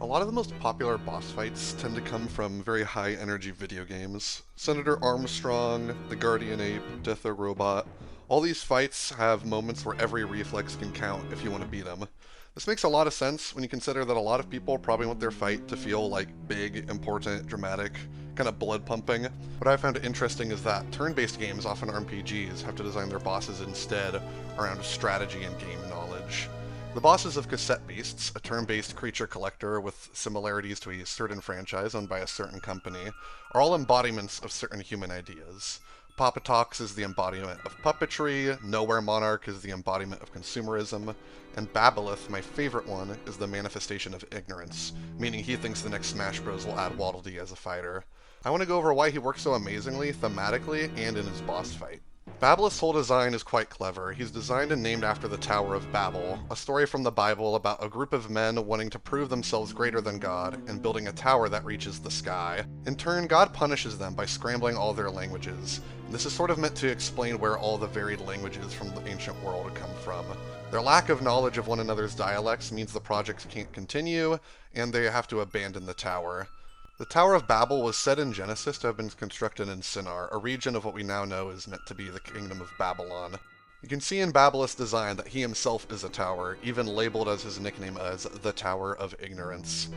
A lot of the most popular boss fights tend to come from very high energy video games. Senator Armstrong, the Guardian Ape, Death or Robot. All these fights have moments where every reflex can count if you want to beat them. This makes a lot of sense when you consider that a lot of people probably want their fight to feel like big, important, dramatic, kind of blood pumping. What I found interesting is that turn-based games, often RPGs, have to design their bosses instead around strategy and game knowledge. The bosses of Cassette Beasts, a turn-based creature collector with similarities to a certain franchise owned by a certain company, are all embodiments of certain human ideas. Papatox is the embodiment of puppetry, Nowhere Monarch is the embodiment of consumerism, and Babelith, my favorite one, is the manifestation of ignorance, meaning he thinks the next Smash Bros. Will add Waddle Dee as a fighter. I want to go over why he works so amazingly, thematically, and in his boss fight. Babelith's whole design is quite clever. He's designed and named after the Tower of Babel, a story from the Bible about a group of men wanting to prove themselves greater than God and building a tower that reaches the sky. In turn, God punishes them by scrambling all their languages. This is sort of meant to explain where all the varied languages from the ancient world come from. Their lack of knowledge of one another's dialects means the project can't continue, and they have to abandon the tower. The Tower of Babel was said in Genesis to have been constructed in Shinar, a region of what we now know is meant to be the Kingdom of Babylon. You can see in Babelith's design that he himself is a tower, even labeled as his nickname as the Tower of Ignorance.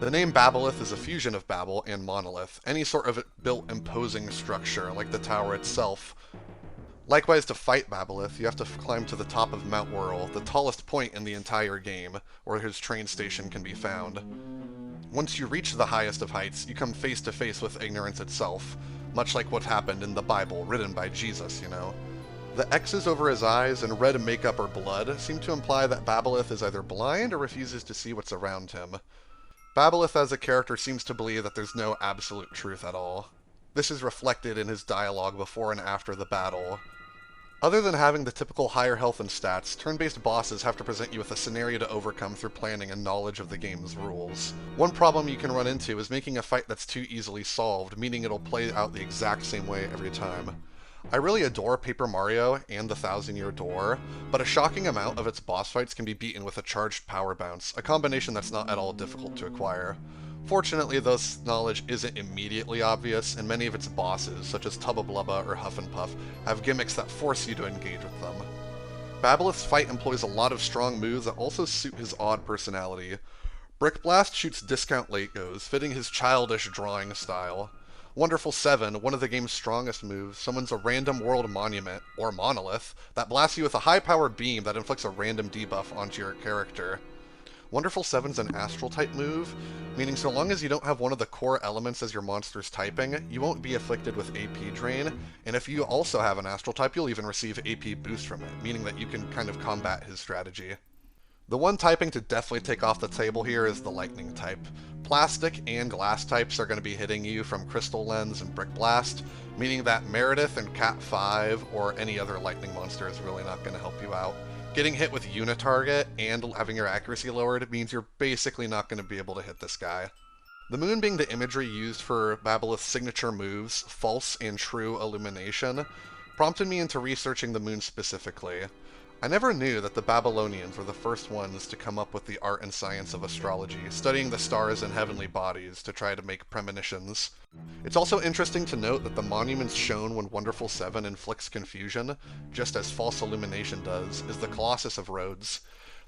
The name Babelith is a fusion of Babel and monolith, any sort of built imposing structure, like the tower itself. Likewise, to fight Babelith, you have to climb to the top of Mount Whirl, the tallest point in the entire game, where his train station can be found. Once you reach the highest of heights, you come face to face with ignorance itself, much like what happened in the Bible, written by Jesus, you know. The X's over his eyes and red makeup or blood seem to imply that Babelith is either blind or refuses to see what's around him. Babelith as a character seems to believe that there's no absolute truth at all. This is reflected in his dialogue before and after the battle. Other than having the typical higher health and stats, turn-based bosses have to present you with a scenario to overcome through planning and knowledge of the game's rules. One problem you can run into is making a fight that's too easily solved, meaning it'll play out the exact same way every time. I really adore Paper Mario and the Thousand Year Door, but a shocking amount of its boss fights can be beaten with a charged power bounce, a combination that's not at all difficult to acquire. Fortunately, this knowledge isn't immediately obvious, and many of its bosses, such as Tubba Blubba or Huff and Puff, have gimmicks that force you to engage with them. Babelith's fight employs a lot of strong moves that also suit his odd personality. Brick Blast shoots discount Legos, fitting his childish drawing style. Wonderful 7, one of the game's strongest moves, summons a random world monument, or monolith, that blasts you with a high-powered beam that inflicts a random debuff onto your character. Wonderful 7's an astral type move, meaning so long as you don't have one of the core elements as your monster's typing, you won't be afflicted with AP drain, and if you also have an astral type, you'll even receive AP boost from it, meaning that you can kind of combat his strategy. The one typing to definitely take off the table here is the lightning type. Plastic and glass types are going to be hitting you from Crystal Lens and Brick Blast, meaning that Meredith and Cat 5 or any other lightning monster is really not going to help you out. Getting hit with Unitarget and having your accuracy lowered means you're basically not going to be able to hit this guy. The moon being the imagery used for Babelith's signature moves, false and true illumination, prompted me into researching the moon specifically. I never knew that the Babylonians were the first ones to come up with the art and science of astrology, studying the stars and heavenly bodies to try to make premonitions. It's also interesting to note that the monuments shown when Wonderful 7 inflicts confusion, just as false illumination does, is the Colossus of Rhodes.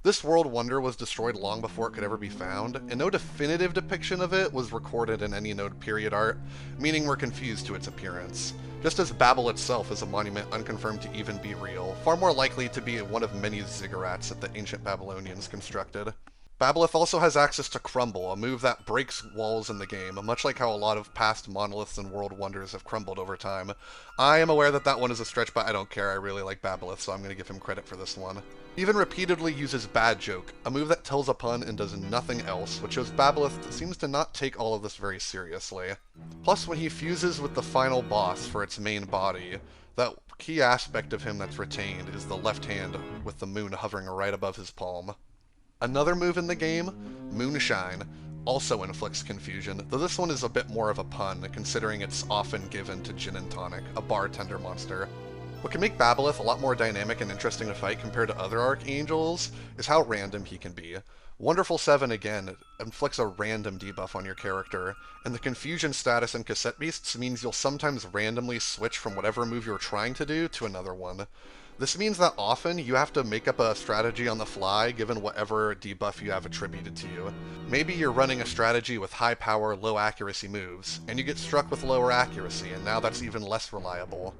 This world wonder was destroyed long before it could ever be found, and no definitive depiction of it was recorded in any known period art, meaning we're confused to its appearance. Just as Babel itself is a monument unconfirmed to even be real, far more likely to be one of many ziggurats that the ancient Babylonians constructed. Babelith also has access to Crumble, a move that breaks walls in the game, much like how a lot of past monoliths and world wonders have crumbled over time. I am aware that that one is a stretch, but I don't care. I really like Babelith, so I'm going to give him credit for this one. He even repeatedly uses Bad Joke, a move that tells a pun and does nothing else, which shows Babelith seems to not take all of this very seriously. Plus, when he fuses with the final boss for its main body, that key aspect of him that's retained is the left hand with the moon hovering right above his palm. Another move in the game, Moonshine, also inflicts confusion, though this one is a bit more of a pun, considering it's often given to Gin and Tonic, a bartender monster. What can make Babelith a lot more dynamic and interesting to fight compared to other archangels is how random he can be. Wonderful 7 again inflicts a random debuff on your character, and the confusion status in Cassette Beasts means you'll sometimes randomly switch from whatever move you're trying to do to another one. This means that often you have to make up a strategy on the fly given whatever debuff you have attributed to you. Maybe you're running a strategy with high power, low accuracy moves, and you get struck with lower accuracy, and now that's even less reliable.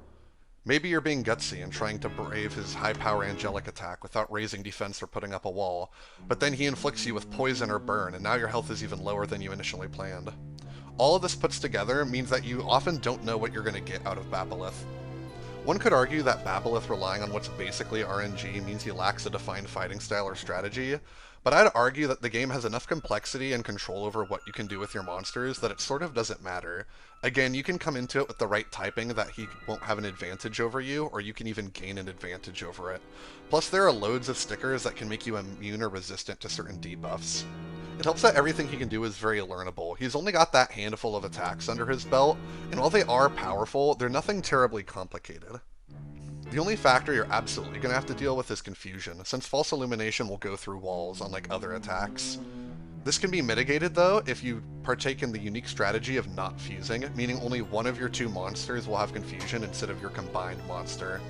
Maybe you're being gutsy and trying to brave his high-power angelic attack without raising defense or putting up a wall, but then he inflicts you with poison or burn, and now your health is even lower than you initially planned. All of this puts together means that you often don't know what you're going to get out of Babelith. One could argue that Babelith relying on what's basically RNG means he lacks a defined fighting style or strategy, but I'd argue that the game has enough complexity and control over what you can do with your monsters that it sort of doesn't matter. Again, you can come into it with the right typing that he won't have an advantage over you, or you can even gain an advantage over it. Plus, there are loads of stickers that can make you immune or resistant to certain debuffs. It helps that everything he can do is very learnable. He's only got that handful of attacks under his belt, and while they are powerful, they're nothing terribly complicated. The only factor you're absolutely going to have to deal with is confusion, since false illumination will go through walls, unlike other attacks. This can be mitigated, though, if you partake in the unique strategy of not fusing, meaning only one of your two monsters will have confusion instead of your combined monster.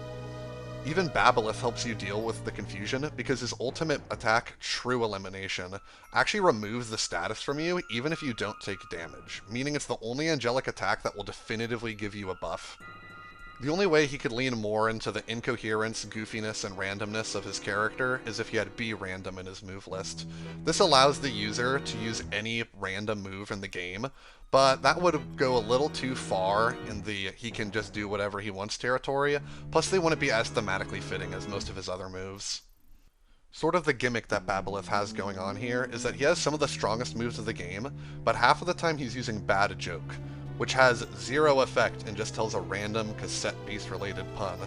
Even Babelith helps you deal with the confusion because his ultimate attack, True Elimination, actually removes the status from you even if you don't take damage, meaning it's the only angelic attack that will definitively give you a buff. The only way he could lean more into the incoherence, goofiness, and randomness of his character is if he had Be Random in his move list. This allows the user to use any random move in the game, but that would go a little too far in the he can just do whatever he wants territory, plus they wouldn't be as thematically fitting as most of his other moves. Sort of the gimmick that Babelith has going on here is that he has some of the strongest moves of the game, but half of the time he's using Bad Joke, which has zero effect and just tells a random Cassette Beast related pun.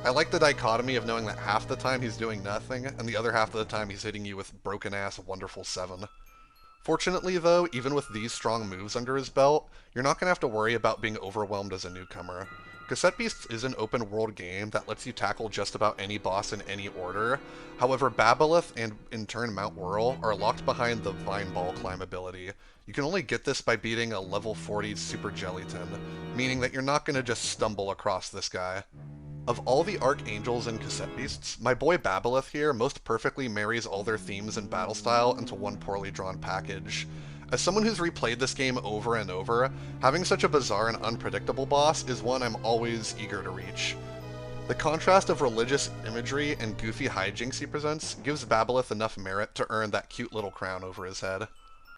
I like the dichotomy of knowing that half the time he's doing nothing, and the other half of the time he's hitting you with broken ass Wonderful 7. Fortunately though, even with these strong moves under his belt, you're not going to have to worry about being overwhelmed as a newcomer. Cassette Beasts is an open world game that lets you tackle just about any boss in any order. However, Babelith and in turn Mount Whirl are locked behind the Vine Ball climb ability. You can only get this by beating a level 40 Super Jellyton, meaning that you're not going to just stumble across this guy. Of all the Archangels in Cassette Beasts, my boy Babelith here most perfectly marries all their themes and battle style into one poorly drawn package. As someone who's replayed this game over and over, having such a bizarre and unpredictable boss is one I'm always eager to reach. The contrast of religious imagery and goofy hijinks he presents gives Babelith enough merit to earn that cute little crown over his head.